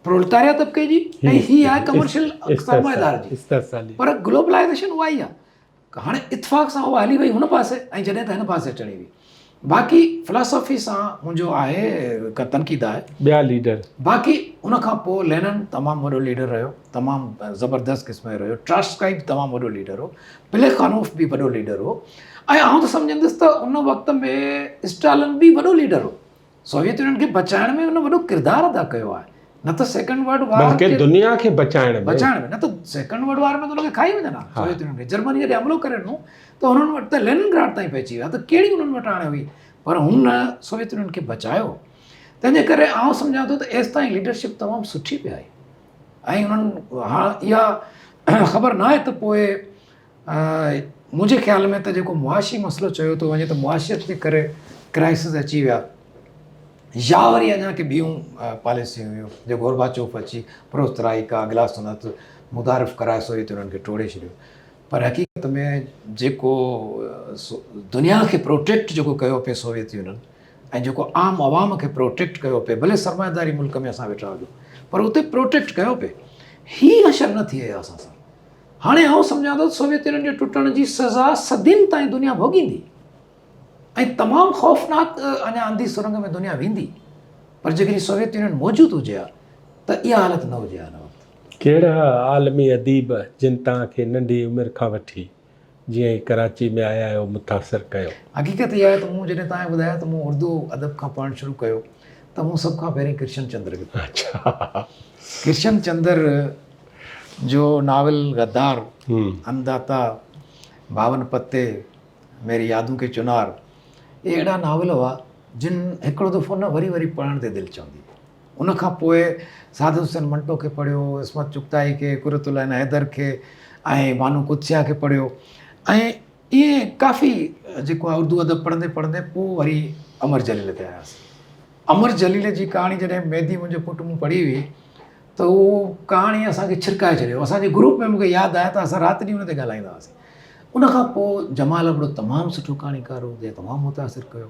प्रोलेटारिया तबिके जी ऐं हीअ आहे कमर्शियल सरमाएदार जी, पर ग्लोबलाइज़ेशन उहा ई आहे। हाणे इतफ़ाक़ सां उहा हली वई हुन पासे ऐं जॾहिं त हिन पासे अचणी हुई। बाक़ी फ़िलासफ़ी सां मुंहिंजो आहे तनक़ीद आहे। ॿिया लीडर, बाक़ी उनखां पोइ लेनिन तमामु वॾो लीडर रहियो, तमामु ज़बरदस्त क़िस्म जो रहियो, ट्रॉट्स्की बि तमामु वॾो लीडर हो, प्लेखानोफ बि वॾो लीडर हो, ऐं आउं त सम्झंदुसि त उन वक़्त में स्टालिन बि वॾो लीडर हो। सोवियत यूनियन खे बचाइण में उन वॾो किरदारु अदा कयो आहे, न त सेकेंड वर्ल्ड वार बल्कि दुनिया खे बचाइण में, न त सेकेंड वर्ल्ड वार में त उनखे खाई वञनि हा। सोवियत यूनियन खे जर्मनी जॾहिं हमलो करे ॾिनो त हुननि वटि त लेनिनग्राड ताईं पहुची विया, त कहिड़ी उन्हनि वटि हाणे हुई, पर हुन सोवियत यूनियन खे बचायो। तंहिंजे करे आउं सम्झां थो त एसि ताईं लीडरशिप तमामु सुठी पई आई, ऐं उन्हनि हा इहा ख़बर न आहे त पोइ मुंहिंजे ख़्याल में त जेको मुआशी मसइलो चयो थो वञे त मुआशियत जे करे क्राइसिस अची विया, या वरी अञा की ॿियूं पॉलिसियूं हुयूं, जो गोरबाचोफ अची प्रोस्तराइका ग्लासनत मुदारिफ़ कराए सोवियत यूनियन खे टोड़े छॾियो। पर हक़ीक़त में जेको दुनिया खे प्रोटेक्ट जेको कयो पिए सोवियत यूनियन, ऐं जेको आम आवाम खे प्रोटेक्ट कयो पिए, भले सरमाएदारी मुल्क में असां वेठा हुजूं, पर उते प्रोटेक्ट कयो पिए, हीअ असर न थी आहे असां सां। हाणे आउं सम्झां थो सोवियत यूनियन जे टुटण जी सज़ा सदियुनि ताईं दुनिया भोगींदी ऐं तमामु ख़ौफ़नाक अञा अंधी सुरंग में दुनिया वेंदी, पर जेकॾहिं सोवियत यूनियन मौजूदु हुजे हा त इहा हालत न हुजे हा हिन वक़्तु। कहिड़ा आलमी अदीब जिन तव्हांखे नंढी उमिरि खां वठी जीअं कराची में आया आहियो मुतासिर कयो? हक़ीक़त इहा आहे त मूं जॾहिं तव्हांखे ॿुधाया त मूं उर्दू अदब खां पढ़णु शुरू कयो त मूं सभ खां पहिरीं कृष्ण चंद्र खे पढ़ियो। अच्छा। कृष्ण चंद्र जो नावल गद्दार, अन्नदाता, 52 पत्ते, मेरी यादों के चुनार, इहे अहिड़ा नावल हुआ जिन हिकिड़ो दफ़ो न वरी वरी पढ़ण ते दिलि चवंदी। उनखां पोइ सादिक हुसैन मंटो खे पढ़ियो, इस्मत चुगताई खे, कुरतुल ऐं हैदर खे ऐं बानू कुदसिया खे पढ़ियो, ऐं इहे काफ़ी जेको आहे उर्दू अदब पढ़ंदे पढ़ंदे पोइ वरी अमर जलील ते आयासीं। अमर जलील जी कहाणी जॾहिं मेहदी मुंहिंजो पुटु मूं पढ़ी हुई त उहो कहाणी असांखे छिरकाए छॾियो। असांजे ग्रुप में मूंखे यादि आहे त असां राति ॾींहुं हुन ते ॻाल्हाईंदा हुआसीं। उनखां पोइ जमाल हिकिड़ो तमामु सुठो कहाणीकार हो जंहिं तमामु मुतासिर कयो,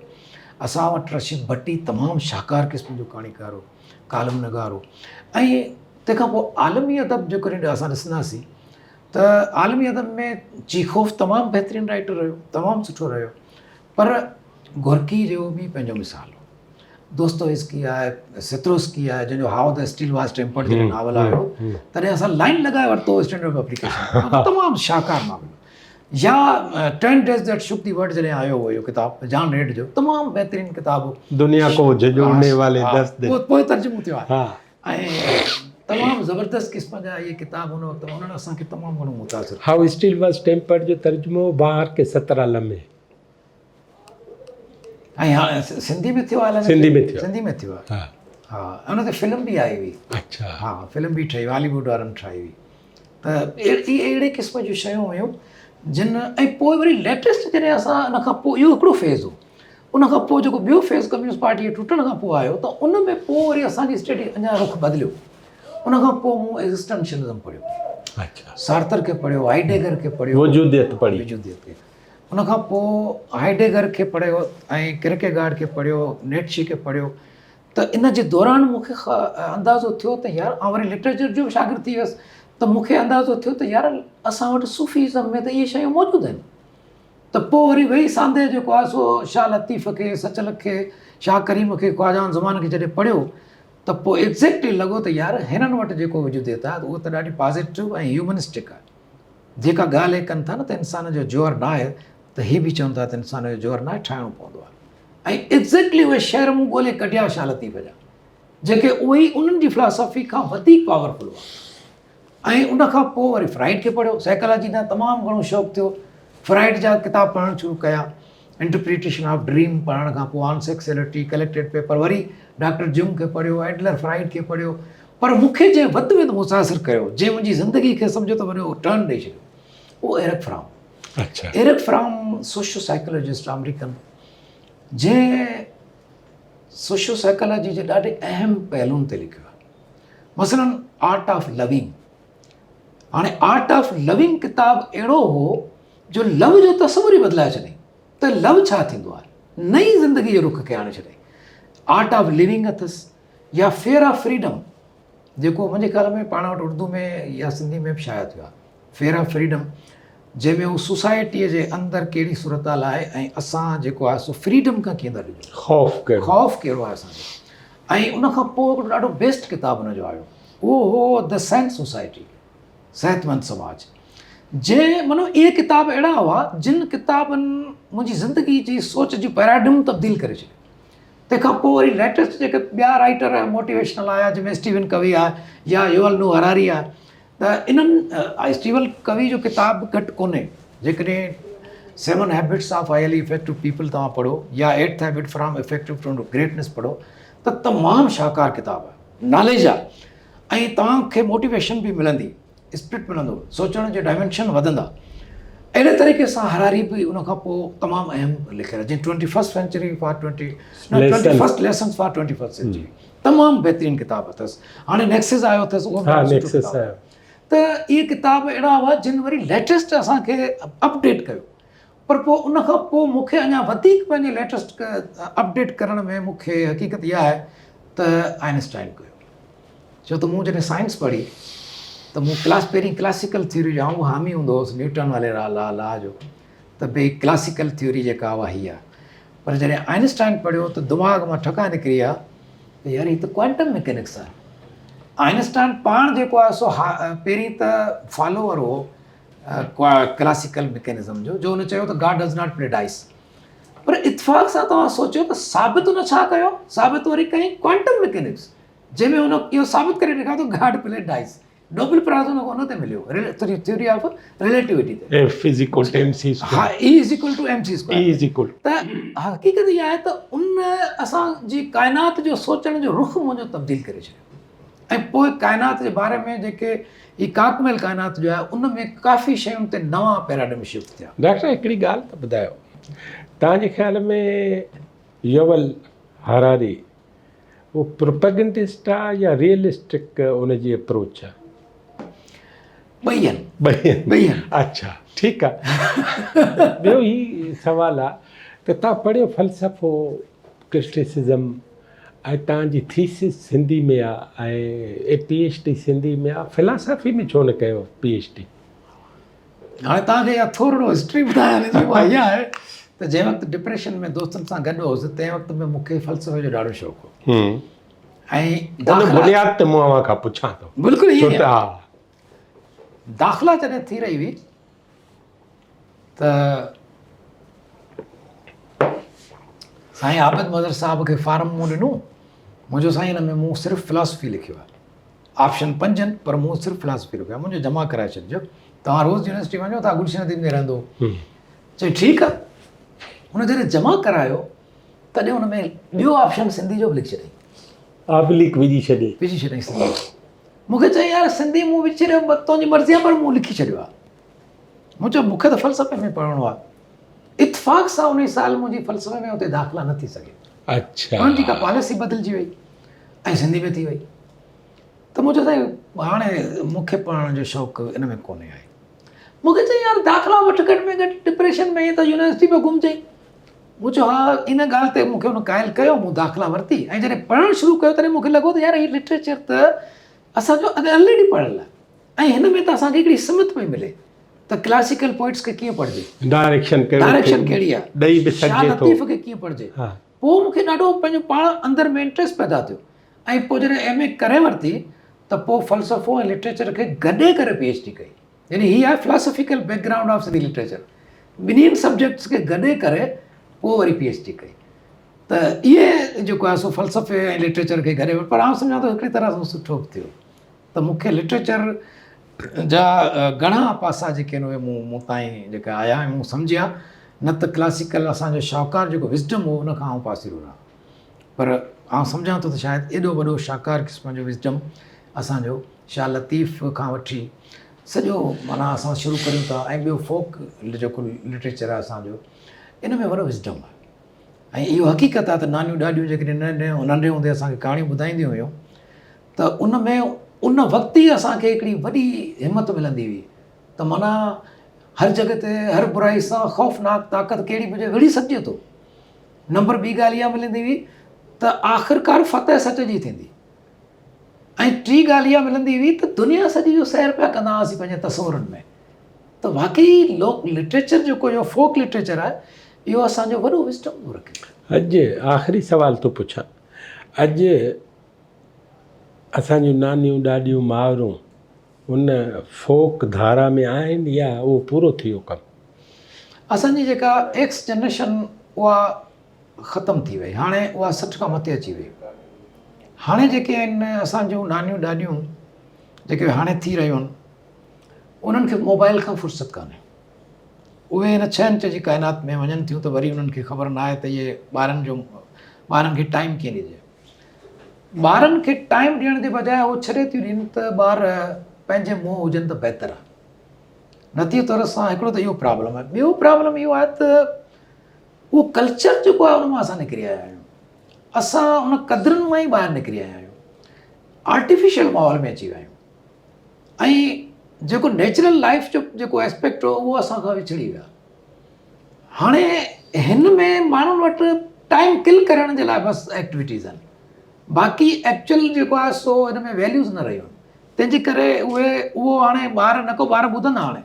असां वटि रशीद भट्टी तमामु शाहकार क़िस्म जो कहाणीकार हो, कालम नगार हो। ऐं तंहिंखां पोइ आलमी अदब जो कॾहिं असां ॾिसंदासीं त आलमी अदब में चीखोफ तमामु बहितरीनु राइटर रहियो, तमामु सुठो रहियो, पर गोर्की जो बि पंहिंजो मिसाल हो। दोस्तोयेव्स्की आहे, सेत्रोस्की आहे, जंहिंजो हाउ द स्टील वाज टेम्पर्ड जो नावल आयो, तॾहिं असां लाइन लॻाए वरितो स्टैंडर्ड ऑफ एप्लीकेशन, तमामु शाहकार नावल। या 10 days that shook the world जॾहिं आयो हुयो किताबु जॉन रेड जो, तमामु बहितरीनु किताबु हो। दुनिया को झंझोड़ने वाले 10 दिन। पोइ तर्जुमो थियो आहे। हाँ। ऐं तमामु ज़बरदस्त क़िस्म जा इहे किताब हुन वक़्तु उन्हनि असांखे तमामु घणो मुतासिर। हाउ स्टील वाज टेम्पर्ड जो तर्जुमो बाहर के 17 लम्हे। ऐं हा सिंधी में थियो आहे, सिंधी में थियो। सिंधी में थियो आहे। हाँ। हा, हुन ते फिल्म बि आई हुई। अच्छा। हा, फिल्म बि ठही, हॉलीवुड वारनि ठाही हुई। त अहिड़े क़िस्म जूं शयूं हुयूं जिन। ऐं पोइ वरी लेटेस्ट जॾहिं असां उन खां पोइ इहो हिकिड़ो फेज़ हो, उन खां पोइ जेको ॿियो फेज़ कम्युनिस्ट पार्टी जे टुटण खां पोइ आयो, त उन में पोइ वरी असांजी स्टडी अञा रुख बदिलियो। उन खां पोइ मूं एग्जिस्टेंशियलिज़म पढ़ियो, अच्छा। सार्थर खे पढ़ियो, हाइडेगर खे पढ़ियो, वजूदियत पढ़ी। वजूदियत खे। उन खां पोइ हाइडेगर खे पढ़ियो ऐं किरकेगार्ड खे पढ़ियो, नीत्शे खे पढ़ियो। त इन जे दौरान मूंखे अंदाज़ो थियो त यार, ऐं वरी लिटरेचर जो बि शागिर्दु थी वियसि, त मूंखे अंदाज़ो थियो त यार असां वटि सूफ़ीज़म में त इहे शयूं मौजूदु आहिनि। त पोइ वरी वेही सांदे जेको आहे सो शाह लतीफ़ खे, सचल खे, शाह करीम खे, ख्वाजा ज़मान खे जॾहिं पढ़ियो, त पोइ एग्ज़ैक्टली लॻो त यार हिननि वटि जेको वजूदियत आहे उहो त ॾाढी पॉज़िटिव ऐं ह्यूमनिस्टिक आहे। जेका ॻाल्हि हे कनि था न त इंसान जो ज़ोर न आहे, त इहे बि चवनि था त इंसान जो ज़ोर न आहे, ठाहिणो पवंदो आहे। ऐं एग्ज़ैक्टली उहे शेर मूं ॻोल्हे कढिया शाह लतीफ़ जा, जेके उहे ई उन्हनि जी फिलासफ़ी खां वधीक पावरफुल हुआ। ऐं उन खां पोइ वरी फ्राइड खे पढ़ियो, साइकोलॉजी जा तमामु घणो शौक़ु थियो, फ्राइड जा किताब पढ़णु शुरू कया। इंटरप्रिटेशन ऑफ ड्रीम पढ़ण खां पोइ, ऑन सेक्सुअलिटी, कलेक्टेड पेपर, वरी डॉक्टर जुंग खे पढ़ियो, एडलर फ्राइड खे पढ़ियो। पर मूंखे जंहिं वधि में मुतासिर कयो, जंहिं मुंहिंजी ज़िंदगी खे सम्झो त वॾो टर्न ॾेई छॾियो, उहो एरिक फ्राम। अच्छा। Erich Fromm socio psychologist American, जंहिं सोशियो साइकोलॉजी जे ॾाढे अहम पहलुनि ते लिखियो आहे। मसलन आर्ट ऑफ लविंग। हाणे आर्ट ऑफ लविंग किताबु अहिड़ो हो जो लव जो तस्वुर ई बदिलाए छॾियईं त लव छा थींदो आहे, नई ज़िंदगी जे रुख खे आणे छॾियईं। आर्ट ऑफ लिविंग अथसि, या फेयर ऑफ फ्रीडम, जेको मुंहिंजे ख़्याल में पाण वटि उर्दू में या सिंधी में बि शाया थियो आहे। फेयर ऑफ फ्रीडम, जंहिंमें हू सोसाइटीअ जे अंदरि कहिड़ी सूरत हाल आहे ऐं असां जेको आहे सो फ्रीडम खां कीअं था ॾिजूं, ख़ौफ़ कहिड़ो आहे असांजो। ऐं उन खां पोइ हिकिड़ो ॾाढो बेस्ट किताबु हुनजो आयो, उहो हो द सेंट सोसाइटी, सेहतमंद समाज। जंहिं माना इहे किताब अहिड़ा हुआ जिन किताबनि मुंहिंजी ज़िंदगी जी सोच जी पैराडिम तब्दील करे छॾियो। तंहिंखां पोइ वरी लेटेस्ट जेके ॿिया राइटर मोटिवेशनल आया, जंहिंमें स्टीवन कवी आहे या युवल नोह हरारी आहे, त इन्हनि स्टीवन कवी जो किताबु घटि कोन्हे। जेकॾहिं 7 habits of highly effective people तव्हां पढ़ो, या 8th habit from effective to greatness पढ़ो, त तमामु शाहकार किताबु आहे, नॉलेज आहे, ऐं तव्हांखे मोटिवेशन बि मिलंदी, स्पिरिट मिलंदो, सोचण जो डायमेंशन वधंदा। अहिड़े तरीक़े सां हरारी बि उन खां पोइ तमामु अहम लिखियल आहे, जीअं 21st century for 21st lessons for 21st century, तमामु बहितरीनु किताबु अथसि। हाणे नेक्सिस आयो अथसि, उहो त इहे किताब अहिड़ा हुआ जिन वरी लेटेस्ट असांखे अपडेट कयो। पर पोइ उन खां पोइ मूंखे अञा वधीक पंहिंजे लेटेस्ट अपडेट करण में मूंखे हक़ीक़त इहा आहे त आइंस्टाइन कयो। छो त मूं जॾहिं साइंस पढ़ी त मूं पहिरीं क्लासिकल थ्योरी जो आउं हामी हूंदो हुउसि न्यूटन वारे ला जो, त भई क्लासिकल थ्योरी जेका उहा हीअ आहे। पर जॾहिं आइंस्टाइन पढ़ियो त दिमाग़ मां ठका निकिरी विया त यार हीअ त क्वांटम मैकेनिक्स आहे। आइंस्टाइन पाण जेको आहे सो पहिरीं त फॉलोअर हो क्लासिकल मैकेनिज़म जो हुन चयो त God does not play dice. पर इत्तेफ़ाक़ सां तव्हां सोचियो त साबित हुन छा कयो, साबित वरी कई क्वांटम मैकेनिक्स, जंहिंमें हुन इहो साबित करे ॾेखारियो त God play dice. Nobel prize हुन ते मिलियो, थ्योरी ऑफ रिलेटिविटी ते। हा, E=mc²। त हक़ीक़त इहा आहे त उन असांजी काइनात जो सोचण जो रुख मुंहिंजो तब्दील करे छॾियो। ऐं पोइ काइनात जे बारे में जेके ही काकमेल काइनात जो आहे, उन में काफ़ी शयुनि ते नवां पैराडिम शिफ्ट थिया। डॉक्टर हिकिड़ी ॻाल्हि त ॿुधायो, तव्हांजे ख़्याल में युवल हरारी वो प्रोपेगेंडिस्ट आहे या रियलिस्टिक उनजी अप्रोच आहे? ॿई आहिनि। अच्छा, ठीकु आहे। ॿियो ही सवाल आहे त तव्हां पढ़ियो फ़लसफ़ो क्रिटिसिज़म ऐं तव्हांजी थीसिस सिंधी में आहे ऐं PhD सिंधी में आहे, फिलासफ़ी में छो न कयो PhD? हाणे तव्हांखे इहा थोरो हिस्ट्री ॿुधायां जी उहा इहा आहे त जंहिं वक़्तु डिप्रेशन में दोस्तनि सां गॾु हुउसि तंहिं वक़्तु में मूंखे फ़लसफ़े जो ॾाढो शौक़ु हो ऐं उन बुनियाद ते मूं अव्हां खां पुछां थो। बिल्कुलु छो ईअं त आहे। हा, दाख़िला जॾहिं थी रही हुई त साईं आबिद मज़र साहिब खे फार्म मूं ॾिनो, मुंहिंजो साईं हिन में मूं सिर्फ़ु फिलासफ़ी लिखियो आहे, ऑप्शन 5 आहिनि पर मूं सिर्फ़ु फिलासफ़ी लिखियो आहे, मुंहिंजो जमा कराए छॾिजो, तव्हां रोज़ यूनिवर्सिटी वञो तव्हां गुलशन नदीम में रहंदो। चई ठीकु आहे। हुन जॾहिं जमा करायो तॾहिं हुन में ॿियो ऑप्शन सिंधी जो बि लिखी छॾियईं, आबलिक विझी छॾे। विझी छॾियईं सिंधी। मूंखे चई यार सिंधी मूं विझी छॾियो, तुंहिंजी मर्ज़ी आहे पर मूं लिखी छॾियो आहे। मूं चयो मूंखे त फ़लसफ़े में पढ़णो आहे। इत्तेफ़ाक़ सां उन साल मुंहिंजी फ़लसफ़े में हुते दाख़िला न थी सघे, अच्छा, उन्हनि जी का पॉलिसी बदिलजी वई ऐं सिंधी में थी वई। त मुंहिंजो साईं हाणे मूंखे पढ़ण जो शौक़ु इन में कोन्हे आहे। मूंखे चई यार दाख़िला वठि घटि में घटि डिप्रेशन में त यूनिवर्सिटी में घुमजांइ। मूं चयो हा, इन ॻाल्हि ते मूंखे हुन क़ाइल कयो, मूं दाख़िला वरिती ऐं जॾहिं पढ़णु शुरू कयो तॾहिं मूंखे लॻो त यार हीअ लिटरेचर त असांजो ऑलरेडी पढ़ियल आहे ऐं हिन में त असांखे हिकिड़ी सिमत पई मिले त क्लासिकल पोइट्स खे कीअं पढ़िजे, डायरेक्शन कहिड़ी आहे, ॾेई बि शाह सघिजे थो। लतीफ़ खे कीअं पढ़िजे। हा, पोइ मूंखे ॾाढो पंहिंजो पाण अंदरि में इंट्रस्ट पैदा थियो ऐं पोइ जॾहिं MA करे वरिती त पोइ फ़लसफ़ो ऐं लिटरेचर खे गॾे करे PhD कई। यानी हीअ आहे फिलासॉफिकल बैकग्राउंड ऑफ सिंधी लिटरेचर, ॿिन्हिनि सब्जेक्ट्स खे गॾे करे पोइ वरी PhD कई। त इहे जेको आहे सो फ़लसफ़े ऐं लिटरेचर खे गॾे, पर आउं सम्झां थो हिकिड़ी तरह सां सुठो बि थियो त मूंखे लिटरेचर जा घणा पासा जेके आहिनि उहे मूं ताईं जेका आया ऐं मूं सम्झिया। न त क्लासिकल असांजो शाहूकार जेको विज़डम हो उन खां आउं पासीरो रहा, पर आउं सम्झां थो त शायदि एॾो वॾो शाहूकार क़िस्म जो विज़डम असांजो शाह लतीफ़ खां वठी सॼो माना असां शुरू करियूं था ऐं ॿियो फोक जेको लिटरेचर आहे असांजो, इन में वॾो विज़डम आहे। ऐं इहो हक़ीक़त आहे त नानियूं ॾाॾियूं जेके नंढे हूंदे असांखे कहाणियूं ॿुधाईंदियूं हुयूं त उन में उन वक़्तु ई असांखे हिकिड़ी वॾी हिमत मिलंदी हुई त माना हर जॻह ते हर बुराई सां ख़ौफ़नाक ताक़त कहिड़ी बि हुजे विड़ी सघिजे थो। नंबर ॿी ॻाल्हि इहा मिलंदी हुई त आख़िरकार फ़तह सच जी थींदी ऐं टी ॻाल्हि इहा मिलंदी हुई त दुनिया सॼी जो सैर पिया कंदा हुआसीं पंहिंजे तस्वुरनि में। त वाक़ई लिटरेचर जेको इहो फोक लिटरेचर आहे इहो असांजो वॾो विज़डम थो रखे। अॼु आख़िरी सुवाल थो पुछां, अॼु असांजूं नानियूं ॾाॾियूं मावरूं उन फोक धारा में आहिनि या उहो पूरो थी वियो कमु? असांजी जेका एक्स जनरेशन उहा ख़तमु थी वई, हाणे उहा 60 खां मथे अची वई। हाणे जेके आहिनि असांजूं नानियूं ॾाॾियूं जेके हाणे थी रहियूं आहिनि उन्हनि खे मोबाइल खां फ़ुर्सत कान्हे। उहे हिन 6 इंच जी काइनात में वञनि थियूं त वरी उन्हनि खे ख़बर न आहे त इहे ॿारनि खे टाइम कीअं ॾिजे। ॿारनि खे टाइम ॾियण जे बजाए उहो छॾे थियूं ॾियनि त ॿार पंहिंजे मुंहुं हुजनि त बहितरु आहे। नतीजे तौर सां हिकिड़ो त इहो प्रॉब्लम आहे। ॿियो प्रॉब्लम इहो आहे त उहो कल्चर जेको आहे उन मां असां निकिरी आया आहियूं, असां उन क़दरुनि मां ई ॿाहिरि निकिरी आया आहियूं, आर्टिफिशियल माहौल में अची विया आहियूं ऐं जेको नेचुरल लाइफ जो जेको एस्पेक्ट हो उहो असां खां विछड़ी विया। हाणे हिन में माण्हुनि वटि टाइम किल करण जे लाइ बसि एक्टिविटीज़ आहिनि, बाक़ी एक्चुअल जेको आहे सो हिन में वैल्यूज़ न रहियूं आहिनि। तंहिंजे करे उहो हाणे ॿार न को ॿार ॿुधंदा, हाणे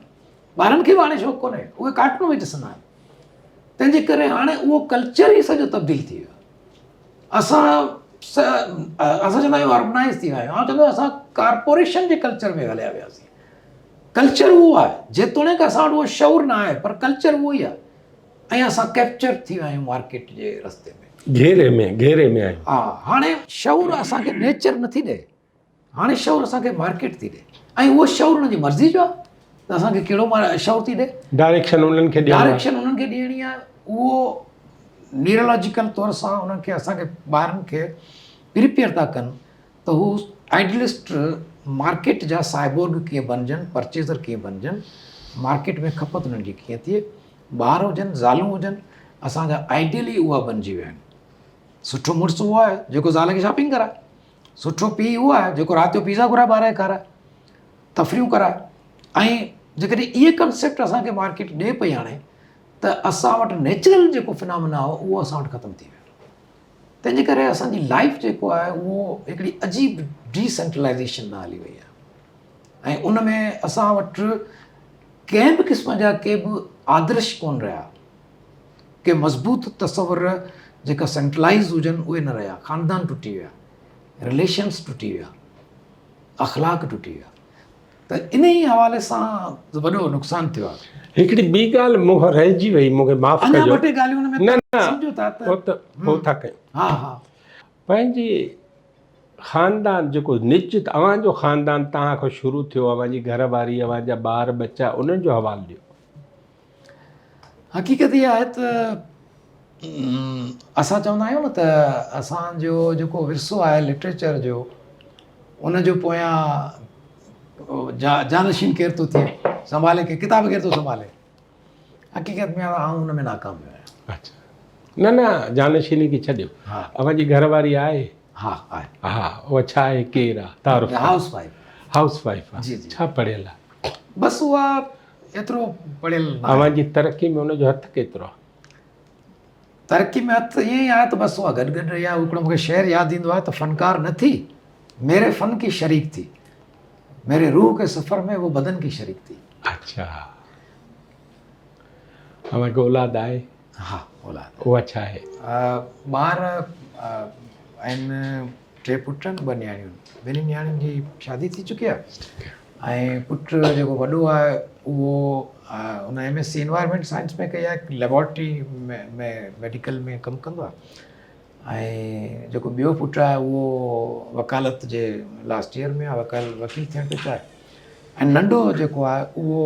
ॿारनि खे बि हाणे शौक़ु कोन्हे, उहे कार्टून बि ॾिसंदा आहिनि। तंहिंजे करे हाणे उहो कल्चर ई सॼो तब्दील थी वियो आहे। असां चवंदा आहियूं ऑर्गनाइज़ थी विया आहियूं, चवंदो असां कारपोरेशन जे कल्चर में हलिया वियासीं। कल्चर उहो आहे जेतोणीकि असां वटि उहो शौर न आहे, पर कल्चर उहो ई आहे ऐं असां कैप्चर थी विया आहियूं मार्केट जे रस्ते में, घेरे में आहियूं। हा, हाणे शौर असांखे नेचर नथी ॾे, हाणे शौर असांखे मार्केट थी ॾे ऐं उहो शौर हुनजी मर्ज़ी जो आहे त असांखे कहिड़ो शौर थी ॾे। डायरेक्शन उन्हनि खे ॾियणी आहे। उहो न्यूरोलॉजिकल तौर सां उन्हनि खे असांखे ॿारनि खे प्रिपेयर था कनि त हू आइडियलिस्ट मार्केट जा साइबोर्ग कीअं बणिजनि, परचेज़र कीअं बणिजनि, मार्केट में खपत उन्हनि जी कीअं थिए, ॿार हुजनि ज़ालूं हुजनि, असांजा आइडियली उहा बणिजी विया आहिनि। सुठो मुड़ुसु उहो आहे जेको ज़ाल खे शॉपिंग कराए, सुठो पीउ उहो आहे जेको राति जो पिज़्ज़ा घुराए ॿार खे खाराए, तफ़रियूं कराए। ऐं जेकॾहिं इहे कंसेप्ट असांखे मार्केट ॾिए पई हाणे त असां वटि नेचुरल जेको फिनोमिना हो उहो असां वटि ख़तमु थी वियो। तंहिंजे करे असांजी लाइफ जेको आहे उहो हिकिड़ी अजीब डिसेंट्रलाइज़ेशन में हली वई आहे ऐं उन में असां वटि कंहिं बि क़िस्म जा के बि आदर्श कोन रहिया, के मज़बूत तस्वुर जेका सेंट्रलाइज़ हुजनि उहे न रहिया, ख़ानदान टुटी विया, रिलेशन्स टुटी विया, अख़लाक टुटी विया। त इन ई हवाले सां वॾो नुक़सानु थियो आहे। हिकिड़ी ॿी ॻाल्हि मूंखां रहिजी वई, मूंखे माफ़ु अञा कजो। ॿ टे ॻाल्हियूं हुन में न न सम्झो था हो त हो था कयूं। हा हा पंहिंजी ख़ानदान जेको निज तव्हांजो ख़ानदान तव्हां खां शुरू थियो, अव्हांजी घरवारी, अव्हांजा ॿार बच्चा, उन्हनि जो हवालो ॾियो। हक़ीक़त इहा आहे त असां चवंदा आहियूं न त असांजो जेको विरसो आहे लिटरेचर जो, उन जो पोयां जानशीन केरु थो थिए, संभाले के किताब केरु थो संभाले। हक़ीक़त में आउं हुन में नाकाम वियो आहियां। अच्छा, न न जानशीनी खे छॾियो, हा अव्हांजी घरवारी आहे? हा आहे। हा, उहा छा आहे, केरु आहे? तारुफ़ हाउस वाइफ। हाउस वाइफ आहे? जी जी। छा पढ़ियल आहे? बसि उहा एतिरो पढ़ियल न आहे। अव्हांजी तरक़ी में हुनजो हथु केतिरो आहे? तरक़ी में हथु ईअं ई आहे त बसि उहा गॾु गॾु या हिकिड़ो मूंखे शेर यादि ईंदो आहे त फ़नकार न थी मेरे फ़न की शरीक थी, मेरे रूह के सफ़र में वो बदन की शरीक थी। अच्छा, अव्हांखे औलाद आहे? हा औलाद। उहा छा आहे? ॿार आहिनि, 3 पुट आहिनि, 2 नियाणियूं आहिनि। ॿिन्ही नियाणियुनि जी शादी थी चुकी आहे ऐं पुटु जेको वॾो आहे उहो उन MSc एनवायरमेंट साइंस में कई आहे, लेबॉर्ट्री में मेडिकल में कमु कंदो आहे। ऐं जेको ॿियो पुटु आहे उहो वकालत जे लास्ट ईयर में आहे, वकील थियणु पियो चाहे। ऐं नंढो जेको आहे उहो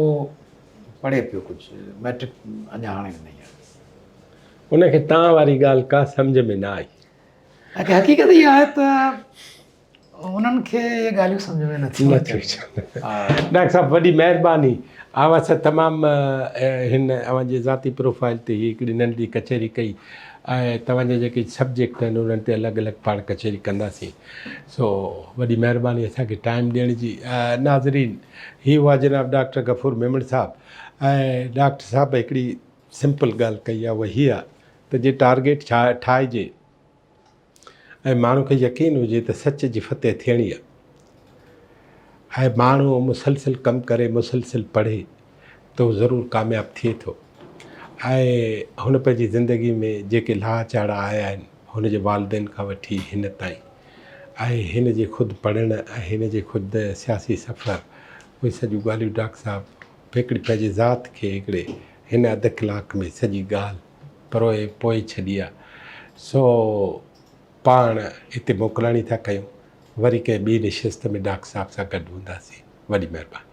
पढ़े पियो, कुझु मैट्रिक अञा हाणे न आहे। उनखे तव्हां वारी ॻाल्हि का सम्झ में न आई? हक़ीक़त इहा आहे त उन्हनि खे इहे ॻाल्हियूं सम्झ में नथियूं अचनि। डॉक्टर साहब, वॾी महिरबानी। असां तमामु हिन अव्हांजे ज़ाती प्रोफाइल ते हिकिड़ी नंढी कचहरी कई ऐं तव्हांजा जेके सब्जेक्ट आहिनि उन्हनि ते अलॻि अलॻि पाण कचहरी कंदासीं। सो वॾी महिरबानी असांखे टाइम ॾियण जी। नाज़रीन, ही हुआ जनाब डॉक्टर गफ़ूर मेमण साहब। ऐं डॉक्टर साहब हिकिड़ी सिंपल ॻाल्हि कई आहे, उहा हीअ आहे त जे टारगेट ठाहिजे ऐं माण्हू खे यकीन हुजे त सच जी फतेह थियणी आहे ऐं माण्हू मुसलसिल कमु करे, मुसलसिल पढ़े, त उहो ज़रूरु कामयाबु थिए थो। ऐं हुन पंहिंजी ज़िंदगी में जेके लाचार आया आहिनि, हुनजे वालदेन खां वठी हिन ताईं, ऐं हिन जे ख़ुदि पढ़ण ऐं हिन जे ख़ुदि सियासी सफ़र, उहे सॼियूं ॻाल्हियूं डॉक्टर साहब हिकिड़ी पंहिंजी ज़ात खे हिकिड़े हिन अधु कलाक में सॼी ॻाल्हि पोइ छॾी आहे। सो पाण हिते मोकिलाणी था कयूं, वरी कंहिं ॿी निशस्त में डॉक्टर साहब सां गॾु हूंदासीं। वॾी महिरबानी।